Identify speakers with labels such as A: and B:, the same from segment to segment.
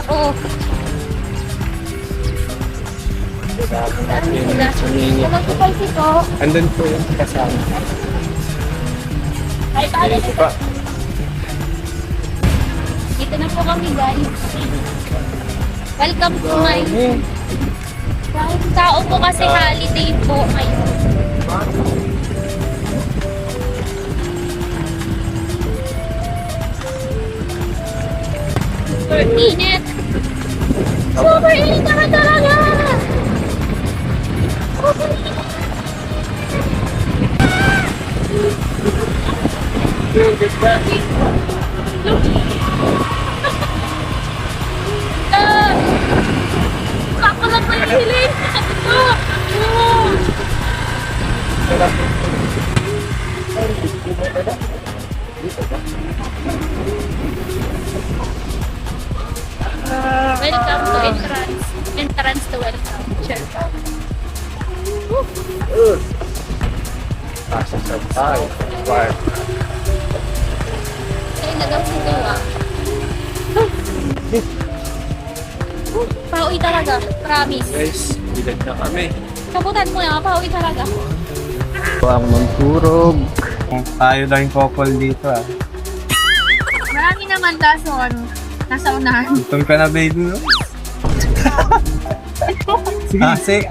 A: Oo. Nag-spicy po.
B: Andun po yung kasama.
A: Ay, paano
B: Thank you pa.
A: Dito na po kami, guys. Welcome to my... Kahit tao po kasi holiday po ngayon. Super init. Super init na talaga. Super init. Kakulat pa yung hiling. Welcome to entrance. Entrance to welcome. Sure.
B: Pasok sa tayo. Wow.
A: Kaya nagaw dito ah. Pauwi talaga. Promise.
B: Guys, bilag na kami.
A: Kabutan mo na. Pauwi talaga.
B: Ang magturog. Tayo lang yung couple dito ah.
A: Marami naman kaso ano. Nasa unahan.
B: Itong ka na baby no? Sige.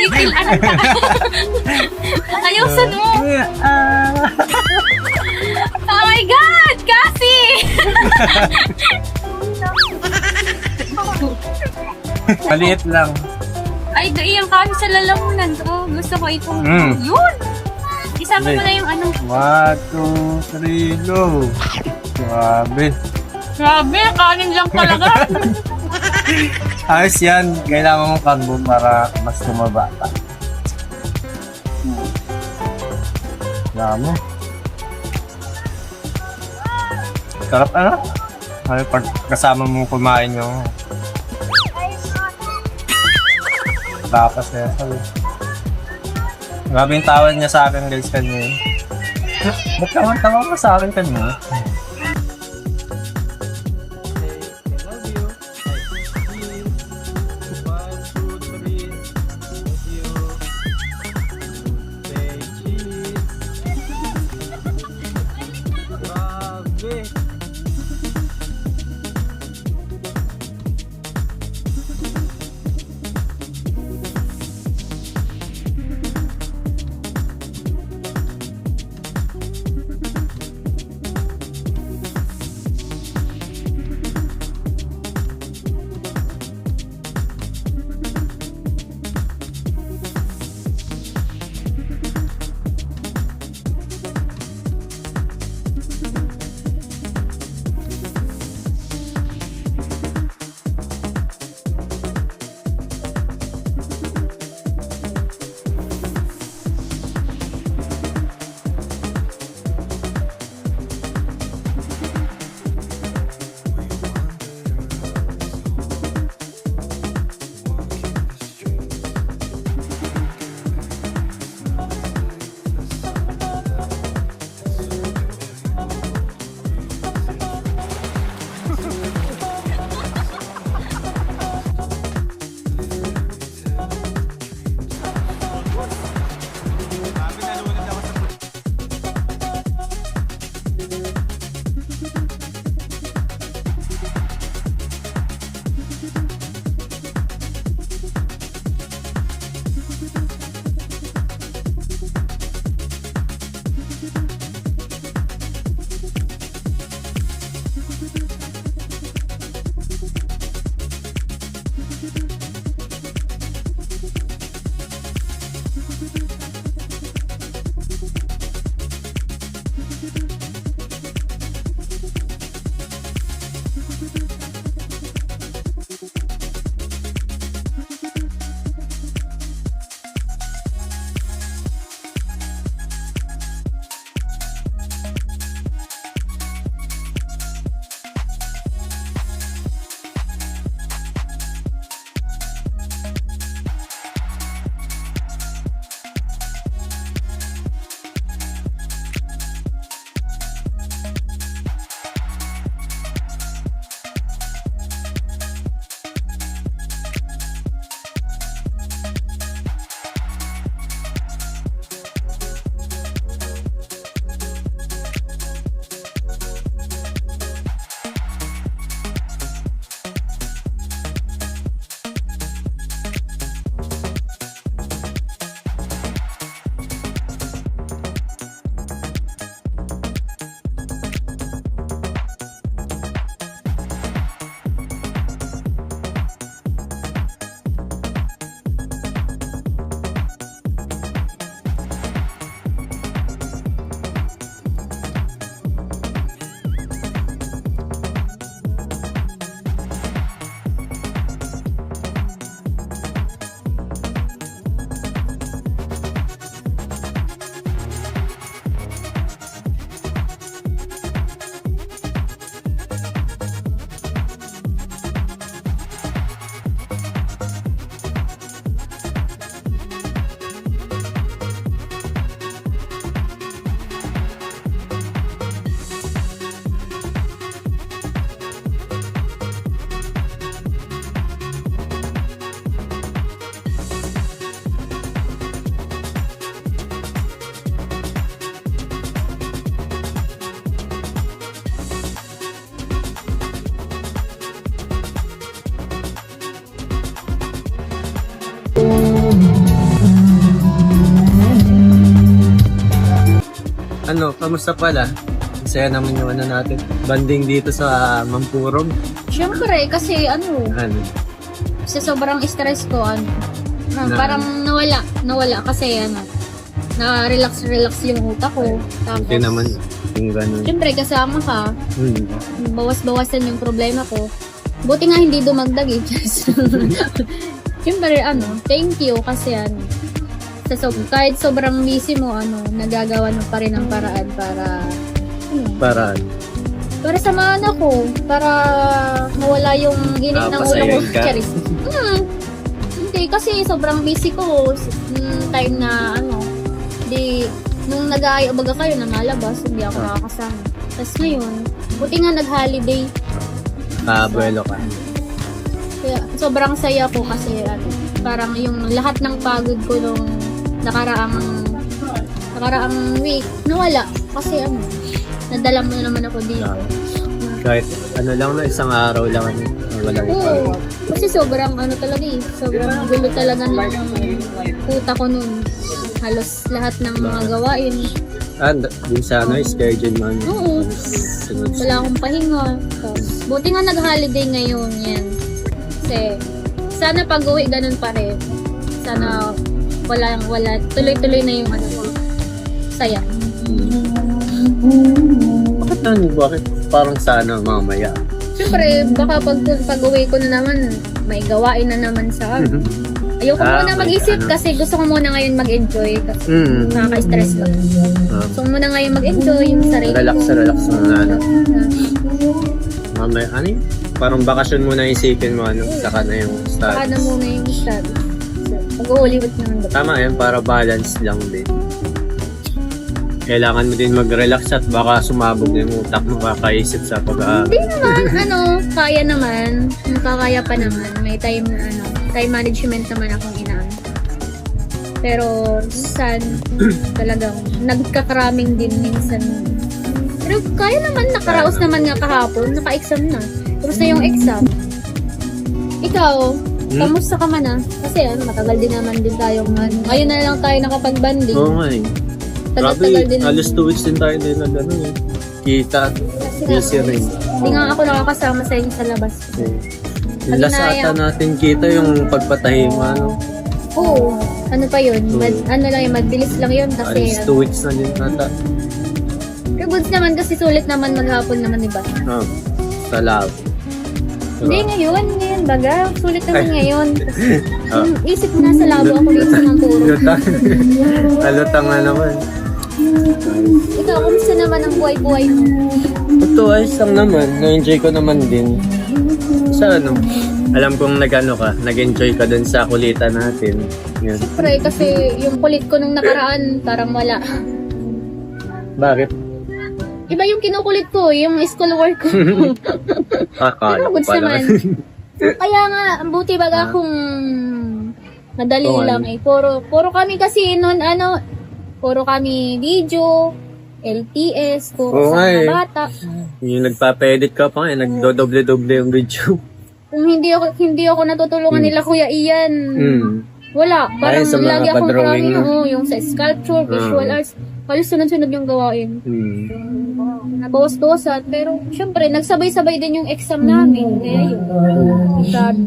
A: Detail ano ka. Ayaw mo. Oh my God! Kasi!
B: Maliit lang.
A: Ay, iyang kasi sa lalamunan. Oh, gusto ko itong... Yun! Isama mo na yung ano.
B: 1, 2, 3, go! Grabe.
A: Grabe, kanin lang talaga.
B: Ayos yan. Kailangan mong carbo para mas tumaba pa. Damo. Sarap ano? Ay, pag kasama mo kumain yung tapas na yan. Grabe yung tawad niya sa akin guys kanina. Ba't tawag ka sa akin kanina? ano, kamusta pala? Masaya naman yung ano natin. Banding dito sa Mampurong.
A: Siyempre, kasi ano,
B: Ano?
A: sa sobrang stress ko, ano, parang nawala kasi ano, na-relax yung utak ko. Tapos,
B: Hindi naman yung gano'n.
A: siyempre, kasama ka,
B: Hmm.
A: bawas-bawasan yung problema ko. Buti nga hindi dumagdag eh. Siyempre, ano, thank you kasi ano, kahit sobrang busy mo, ano, nagagawa mo pa rin ang paraan para, ano, para samahan ako, para mawala yung init ng ulo ko.
B: Pasayain ka?
A: Charis. Hindi, kasi sobrang busy ko. Time na, ano, nung nag-aayabaga kayo na malabas, hindi ako nakakasama. Tapos ngayon, buti nga nag-holiday.
B: Abuelo ka.
A: Kaya sobrang saya ko kasi ano, parang yung lahat ng pagod ko nung nakaraang week, nawala. Kasi ano, nadala mo na naman ako dito.
B: Kahit ano lang na, isang araw lang. Walang
A: Oo. Kasi sobrang ano talaga eh. Sobrang gulo talaga ng puta ko nun. Halos lahat ng mga gawain.
B: Dun sa ano, schedule mo.
A: Oo. Wala akong pahinga. Tapos, buti nga nag-holiday ngayon yan. Kasi, sana pag-uwi ganun pa rin. Sana wala. Tuloy-tuloy na yung ano, saya.
B: Bakit parang sana mamaya?
A: Siyempre, baka pag-uwi ko na naman, may gawain na naman sa akin. Ayoko muna mag-isip kasi gusto ko muna ngayon mag-enjoy kasi nakaka-stress lang. Gusto ko muna ngayon mag-enjoy yung sarili
B: Relax
A: ko.
B: muna. Ano? Mamaya, ano yun? Parang bakasyon muna isipin mo, ano? Saka na yung
A: Saka na
B: status.
A: muna yung study. So, mag-uulibot naman ba?
B: Tama yan, para balance lang din. Kailangan mo din mag-relax at baka sumabog yung utak mo kakaisip sa pag-aaral.
A: Hindi naman, ano, kaya naman. Nakakaya pa naman. May time na, ano, time management naman akong inaan. Pero, minsan, talagang nagkakaraming din minsan. Pero kaya naman, nakaraos naman nga kahapon, naka-exam na. Tapos na yung exam. Ikaw, kamusta ka man ah? Kasi ano, matagal din naman din tayong, ano, ngayon na lang tayo nakapag-banding.
B: Oo nga eh.
A: Tagal-tagal din.
B: Halos 2 weeks din tayo din na gano'n eh. Kita, busy rin.
A: Hindi nga ako nakakasama sa inyo sa labas.
B: Yung last ata natin kita yung pagpatahi mo, ano.
A: Oo. Ano pa yun? Ano lang yun, mabilis lang yun kasi.
B: Halos 2 weeks na din nata.
A: Pero goods naman kasi sulit naman maghapon naman, diba?
B: Sa lab.
A: Hindi ngayon baga. Sulit naman ngayon.
B: Ah.
A: Isip mo na sa labo ako dito sa Mampuro.
B: Alutang na naman.
A: Ikaw, kumusta naman ang buhay-buhay mo?
B: Ito, ayos lang naman. Na-enjoy ko naman din. Sa ano, alam kong nag-enjoy ka dun sa kulitan natin. Yan.
A: Siyempre, kasi yung kulit ko nung nakaraan, parang wala.
B: Bakit?
A: Iba yung kinukulit ko, yung school work ko.
B: Akala
A: Pero goods
B: pa
A: naman. Kaya nga, buti baga kung madali
B: Oo,
A: lang eh. Puro kami kasi noon, ano, puro kami video, LTS, puro
B: Oo
A: sa
B: nga
A: mga
B: eh.
A: bata.
B: Yung nagpapa-edit ka pa nga, nagdodoble-doble yung video.
A: Kung hindi ako natutulungan nila Kuya Ian, wala. Parang
B: Sa mga
A: lagi akong
B: pa-drawing,
A: maraming,
B: no?
A: yung sa sculpture, visual arts, halos sunod-sunod yung gawain. Nabawas-bawasan, pero syempre, nagsabay-sabay din yung exam namin. Kaya yun.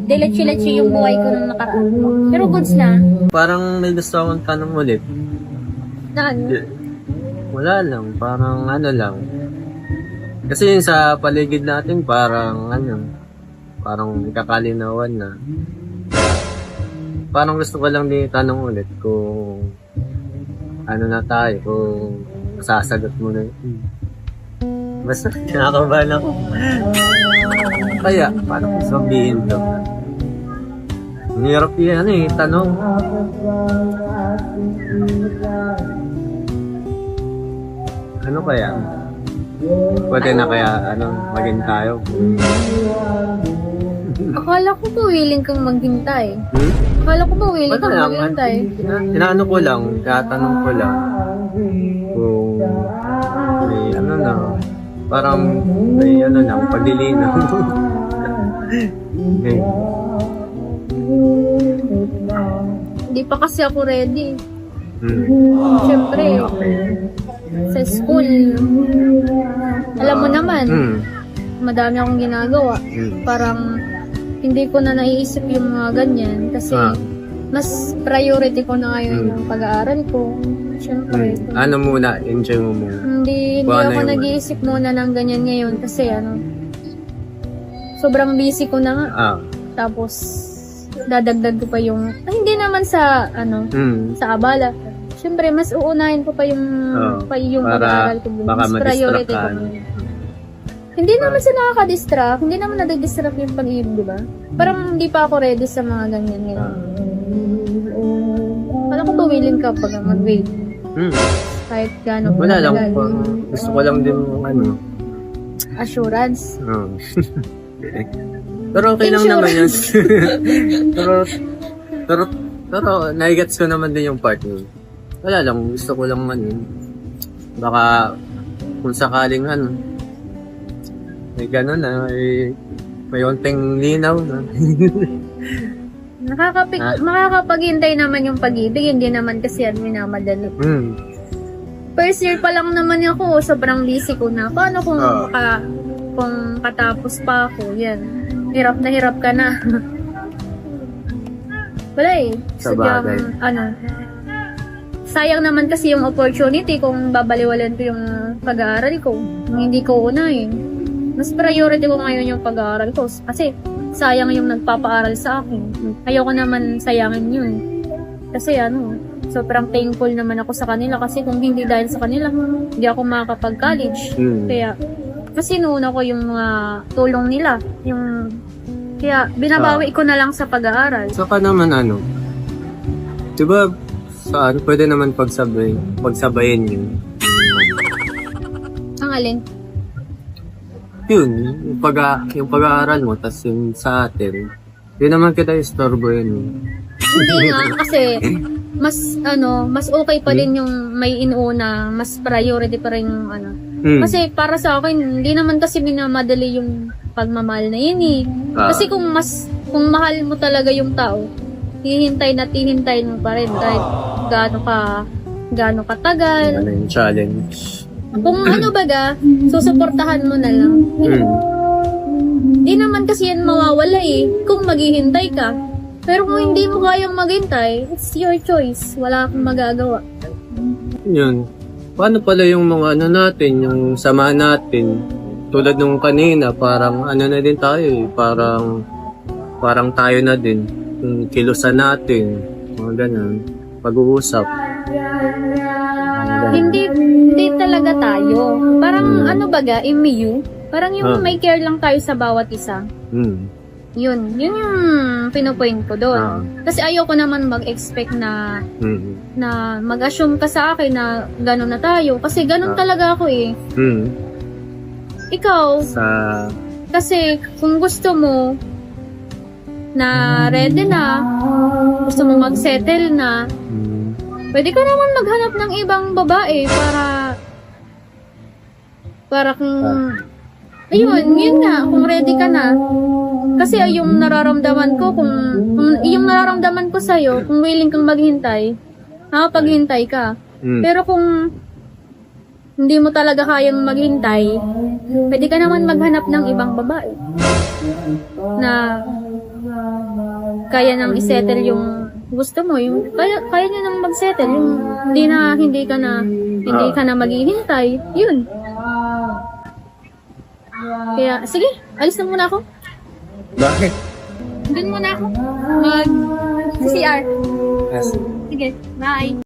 A: Diletsi-letsi yung buhay ko nung nakaraan. Pero goods na.
B: Parang may gusto akong tanong ulit.
A: Na ano?
B: Wala lang, parang ano lang. Kasi yun sa paligid natin parang parang kakalinawan na. Parang gusto ko lang din tanong ulit kung ano na tayo, kung sasagot mo na yun. Basta kinakabahan ako. Kaya, paano ko sabihin to? Ang hirap yan tanong. Ano kaya? Pwede na kaya, maging tayo?
A: Akala ko ba willing kang maghintay? Akala ko ba willing kang maghintay?
B: Inaano ko lang, tatanong ko lang. Kung may parang may paglilinaw.
A: Hindi pa kasi ako ready. Siyempre, sa school, alam mo naman, madami akong ginagawa. Parang, hindi ko na naiisip yung mga ganyan kasi mas priority ko na ngayon yung pag-aaral ko. Siyempre.
B: Ano muna? Enjoy mo muna.
A: Hindi
B: Paano
A: ako
B: yung
A: nag-iisip muna ng ganyan ngayon kasi sobrang busy ko na nga. Tapos, dadagdag ko pa yung, hindi naman sa, sa abala. Siyempre, mas uunahin ko pa yung, yung pag-aaral ko.
B: Baka
A: Mas priority ko. Hindi naman sa nakaka-distract. Hindi naman nadidistract yung pag-ibig, di ba? Parang hindi pa ako ready sa mga ganyan ngayon. Kala ko tumilin ka pag mag-wait. Kahit gano'n.
B: Wala lang. Gusto ko lang din
A: assurance.
B: Pero okay lang naman yan. pero naigats ko naman din yung part mo. Wala lang. Gusto ko lang baka kung sakaling may gano'n na, may onting linaw na.
A: Makakapaghintay naman yung pag-ibig, hindi naman kasi yan minamadali. First year pa lang naman ako, sobrang busy ko na. Paano kung katapos pa ako, yan. Hirap na hirap ka na. Wala sadyang, sayang naman kasi yung opportunity kung babaliwalan ko yung pag-aaral ko. Hindi ko unahin. Mas priority ko ngayon yung pag-aaral ko. Kasi sayang yung nagpapaaral sa akin. Ayoko naman sayangin yun. Kasi sobrang thankful naman ako sa kanila. Kasi kung hindi dahil sa kanila, hindi ako makakapag-college. Kaya, kasi nuuna ko yung mga tulong nila. Kaya, binabawi ko na lang sa pag-aaral.
B: Saka naman diba, pwede naman pagsabayin yun.
A: Ang alin?
B: Yun, yung pag-aaral mo, tas yung sa atin, yun naman kita istorbo yun.
A: Hindi nga, kasi mas okay pa din yung may inuuna, mas priority pa rin yung Kasi para sa akin, hindi naman kasi minamadali yung pagmamahal na yun Kasi kung mahal mo talaga yung tao, hihintay mo pa rin kahit gaano katagal.
B: Ano yung challenge?
A: Kung susuportahan mo na lang. Di naman kasi yan mawawala kung maghihintay ka. Pero kung hindi mo kayang maghintay, it's your choice. Wala akong magagawa.
B: Yun. Paano pala yung mga natin, yung samahan natin? Tulad nung kanina, parang na din tayo parang tayo na din. Yung kilusan natin, mga ganun. Pag-uusap.
A: Hindi talaga tayo. Parang MU. Parang yung may care lang tayo sa bawat isa. Yun yung pinupoint ko doon. Kasi ayoko naman mag-expect na mag-assume ka sa akin na gano'n na tayo. Kasi gano'n talaga ako Ikaw, kasi kung gusto mo na ready na, gusto mo mag-settle na, pwede ka naman maghanap ng ibang babae para kung yun nga, kung ready ka na. Kasi yung nararamdaman ko, kung yung nararamdaman ko sa'yo, kung willing kang maghintay, paghintay ka. Pero kung hindi mo talaga kayang maghintay, pwede ka naman maghanap ng ibang babae na kaya nang isettle yung gusto mo, yung kaya niya nang mag-settle, yung hindi ka na maghihintay, yun. Kaya, sige, alis na muna ako.
B: Bakit?
A: Doon muna ako. Mag-CR. Sige, bye.